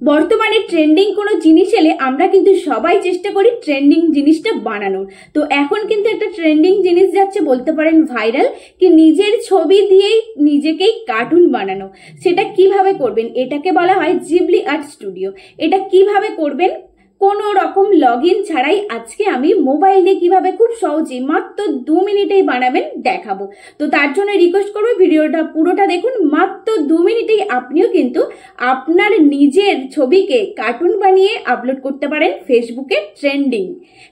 বর্তমানে ট্রেন্ডিং কোনো জিনিস এলে আমরা কিন্তু সবাই চেষ্টা করি ট্রেন্ডিং জিনিসটা বানানোর। তো এখন কিন্তু একটা ট্রেন্ডিং জিনিস যাচ্ছে, বলতে পারেন ভাইরাল, কি নিজের ছবি দিয়েই নিজেকেই কার্টুন বানানো। সেটা কিভাবে করবেন, এটাকে বলা হয় জিবলি আর্ট স্টুডিও। এটা কিভাবে করবেন কোনো রকম লগইন ছাড়াই আজকে আমি মোবাইল দিয়ে কিভাবে খুব সহজেই মাত্র 2 মিনিটেই বানাবেন দেখাবো। তো তার জন্য রিকোয়েস্ট করবো ভিডিওটা পুরোটা দেখুন। মাত্র 2 মিনিটেই আপনিও কিন্তু আপনার নিজের ছবিকে কার্টুন বানিয়ে আপলোড করতে পারেন ফেসবুকে ট্রেন্ডিং।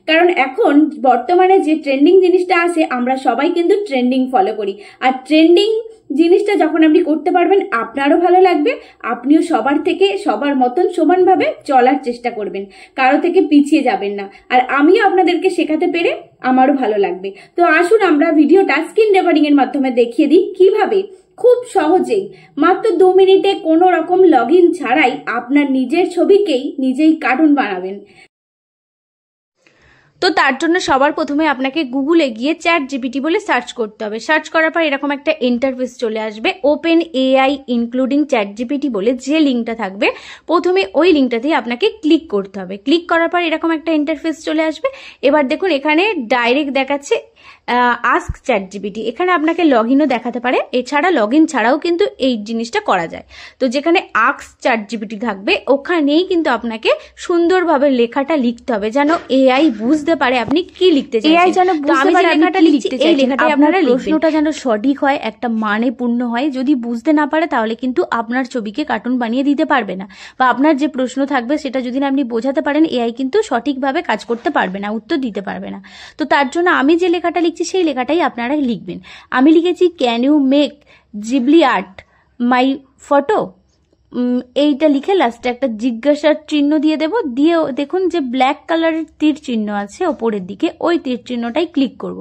কারণ এখন বর্তমানে যে ট্রেন্ডিং জিনিসটা আছে আমরা সবাই কিন্তু ট্রেন্ডিং ফলো করি, আর ট্রেন্ডিং জিনিসটা যখন আপনি করতে পারবেন আপনারও ভালো লাগবে, আপনিও সবার থেকে সবার মতন সমানভাবে চলার চেষ্টা করবেন, কারো থেকে পিছিয়ে যাবেন না। আর আমিও আপনাদেরকে শেখাতে পেরে আমারও ভালো লাগবে। তো আসুন আমরা ভিডিওটা স্ক্রিন রেকর্ডিং এর মাধ্যমে দেখিয়ে দিই কিভাবে খুব সহজেই মাত্র 2 মিনিটে কোনো রকম লগইন ছাড়াই আপনার নিজের ছবিকেই নিজেই কার্টুন বানাবেন। তো তার জন্য সবার প্রথমে আপনাকে গুগলে গিয়ে চ্যাটজিপিটি বলে সার্চ করতে হবে। সার্চ করার পর এরকম একটা ইন্টারফেস চলে আসবে, ওপেন এআই ইনক্লুডিং চ্যাটজিপিটি বলে যে লিঙ্কটা থাকবে প্রথমে ওই লিঙ্কটাতেই আপনাকে ক্লিক করতে হবে। ক্লিক করার পর এরকম একটা ইন্টারফেস চলে আসবে। এবার দেখুন এখানে ডাইরেক্ট দেখাচ্ছে আস্ক চ্যাটজিপিটি। এখানে আপনাকে লগইনও দেখাতে পারে, এছাড়া লগইন ছাড়াও কিন্তু এই জিনিসটা করা যায়। তো যেখানে আস্ক চ্যাটজিপিটি থাকবে ওখানেই কিন্তু আপনাকে সুন্দরভাবে লেখাটা লিখতে হবে, যেন এআই বুঝতে পারে আপনি কি লিখতে চাইছেন। এআই যেন বুঝতে পারে লেখাটা লিখতে চাইছেন, এই লেখাটাই আপনারা প্রশ্নটা যেন সঠিক হয়, একটা মানেপূর্ণ হয়। যদি বুঝতে না পারে তাহলে কিন্তু আপনার ছবিকে কার্টুন বানিয়ে দিতে পারবে না, বা আপনার যে প্রশ্ন থাকবে সেটা যদি না আপনি বোঝাতে পারেন এআই কিন্তু সঠিকভাবে কাজ করতে পারবে না, উত্তর দিতে পারবে না। তো তার জন্য আমি যে লেখাটা লিখছি সেই লেখাটাই আপনারা লিখবেন। আমি লিখেছি can you make Ghibli art my photo. এইটা লিখে লাস্টে একটা জিজ্ঞাসার চিহ্ন দিয়ে দেব। দিয়ে দেখুন যে ব্ল্যাক কালারের তীর চিহ্ন আছে ওপরের দিকে, ওই তীর চিহ্নটাই ক্লিক করব।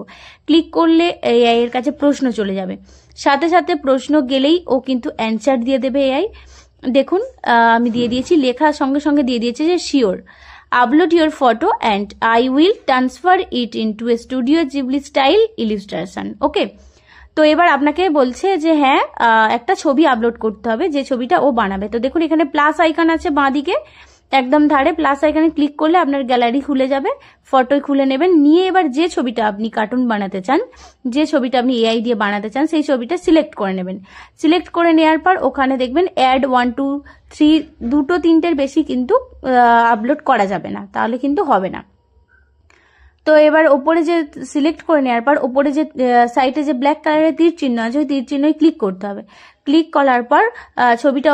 ক্লিক করলে এআই এর কাছে প্রশ্ন চলে যাবে, সাথে সাথে প্রশ্ন গেলেই ও কিন্তু অ্যান্সার দিয়ে দেবে এআই। দেখুন আমি দিয়ে দিয়েছি, লেখার সঙ্গে সঙ্গে দিয়ে দিয়েছে যে sure upload your photo and I will transfer it into a Studio Ghibli style illustration. ওকে, তো এবার আপনাকে বলছে যে হ্যাঁ একটা ছবি আপলোড করতে হবে, যে ছবিটা ও বানাবে। তো দেখুন এখানে প্লাস আইকন আছে বাঁ দিকে একদম ধারে, প্লাস আইকনে ক্লিক করলে আপনার গ্যালারি খুলে যাবে, ফটো খুলে নেবেন। নিয়ে এবার যে ছবিটা আপনি কার্টুন বানাতে চান, যে ছবিটা আপনি এআই দিয়ে বানাতে চান সেই ছবিটা সিলেক্ট করে নেবেন। সিলেক্ট করে নেওয়ার পর ওখানে দেখবেন অ্যাড 1 2 3 দুটো তিনটের বেশি কিন্তু আপলোড করা যাবে না, তাহলে কিন্তু হবে না। তো এবার ওপরে যে সিলেক্ট করে নেওয়ার পর ওপরে যে সাইডে যে ব্ল্যাক কালারের তীর চিহ্ন আছে ওই তীর চিহ্নই ক্লিক করতে হবে। ক্লিক করার পর ছবিটা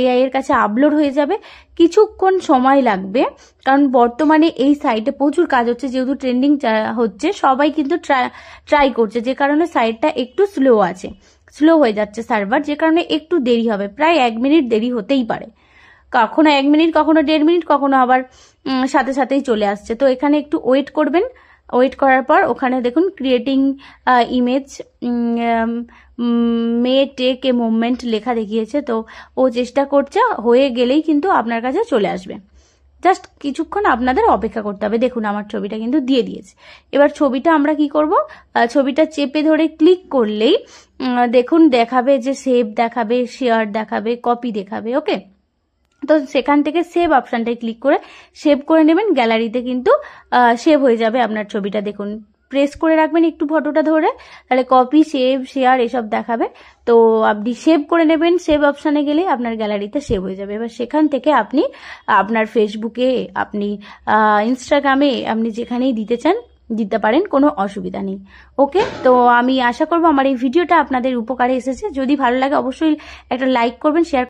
এআই এর কাছে আপলোড হয়ে যাবে। কিছুক্ষণ সময় লাগবে, কারণ বর্তমানে এই সাইটে প্রচুর কাজ হচ্ছে, যেহেতু ট্রেন্ডিং হচ্ছে সবাই কিন্তু ট্রাই করছে, যে কারণে সাইটটা একটু স্লো আছে, স্লো হয়ে যাচ্ছে সার্ভার, যে কারণে একটু দেরি হবে, প্রায় 1 মিনিট দেরি হতেই পারে। কখনো 1 মিনিট, কখনো 1.5 মিনিট, কখনো আবার সাথে সাথেই চলে আসছে। তো এখানে একটু ওয়েট করবেন। ওয়েট করার পর ওখানে দেখুন creating image may take a movement লেখা দেখিয়েছে। তো ও চেষ্টা করছে, হয়ে গেলেই কিন্তু আপনার কাছে চলে আসবে। জাস্ট কিছুক্ষণ আপনাদের অপেক্ষা করতে হবে। দেখুন আমার ছবিটা কিন্তু দিয়ে দিয়েছে। এবার ছবিটা আমরা কি করব, ছবিটা চেপে ধরে ক্লিক করলেই দেখুন দেখাবে যে সেভ দেখাবে, শেয়ার দেখাবে, কপি দেখাবে। ওকে, তো সেখান থেকে সেভ অপশনটায় ক্লিক করে সেভ করে নেবেন, গ্যালারিতে কিন্তু সেভ হয়ে যাবে আপনার ছবিটা। দেখুন প্রেস করে রাখবেন একটু ফটোটা ধরে, তাহলে কপি, সেভ, শেয়ার এসব দেখাবে। তো আপনি সেভ করে নেবেন, সেভ অপশানে গেলে আপনার গ্যালারিতে সেভ হয়ে যাবে। এবার সেখান থেকে আপনি আপনার ফেসবুকে, আপনি ইনস্টাগ্রামে, আপনি যেখানেই দিতে চান দিতে পারেন, কোনো অসুবিধা নেই। ওকে, তো আমি আশা করবো আমার এই ভিডিওটা আপনাদের উপকারে এসেছে। যদি ভালো লাগে অবশ্যই একটা লাইক করবেন, শেয়ার